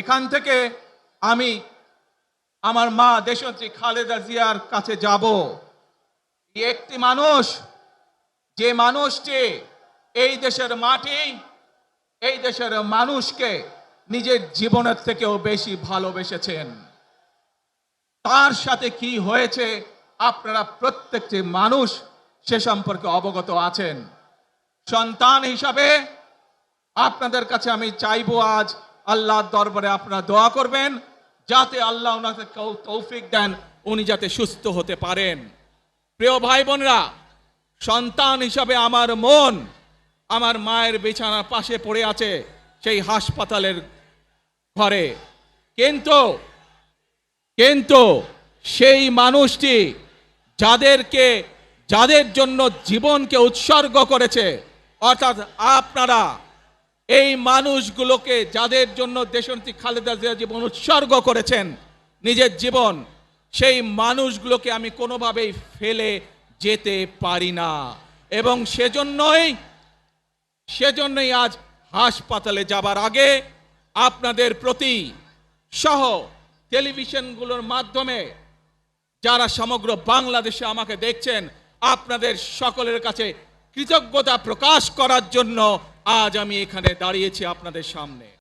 এখান থেকে আমি আমার মা দেশনেত্রী খালেদা জিয়ার কাছে যাব। একটি মানুষ, যে মানুষটি এই দেশের মাটি, এই দেশের মানুষকে নিজের জীবনের থেকেও বেশি ভালোবেসেছেন, তার সাথে কি হয়েছে আপনারা প্রত্যেকটি মানুষ সে সম্পর্কে অবগত আছেন। সন্তান হিসাবে আপনাদের কাছে আমি চাইবো, আজ আল্লাহর দরবারে আপনারা দোয়া করবেন যাতে আল্লাহ ওনাকে তৌফিক দেন, উনি যাতে সুস্থ হতে পারেন। প্রিয় ভাই বোনরা, সন্তান হিসাবে আমার মন আমার মায়ের বিছানার পাশে পড়ে আছে সেই হাসপাতালের ঘরে, কিন্তু সেই মানুষটি যাদের জন্য জীবনকে উৎসর্গ করেছে, অর্থাৎ আপনারা এই মানুষগুলোকে, যাদের জন্য দেশনেত্রী খালেদা জিয়া জীবন উৎসর্গ করেছেন নিজের জীবন, সেই মানুষগুলোকে আমি কোনোভাবেই ফেলে যেতে পারি না। এবং সেজন্যই আজ হাসপাতালে যাবার আগে আপনাদের প্রতি সহ টেলিভিশনগুলোর মাধ্যমে যারা সমগ্র বাংলাদেশে আমাকে দেখছেন, আপনাদের সকলের কাছে কৃতজ্ঞতা প্রকাশ করার জন্য আজ আমি এখানে দাঁড়িয়েছি আপনাদের সামনে।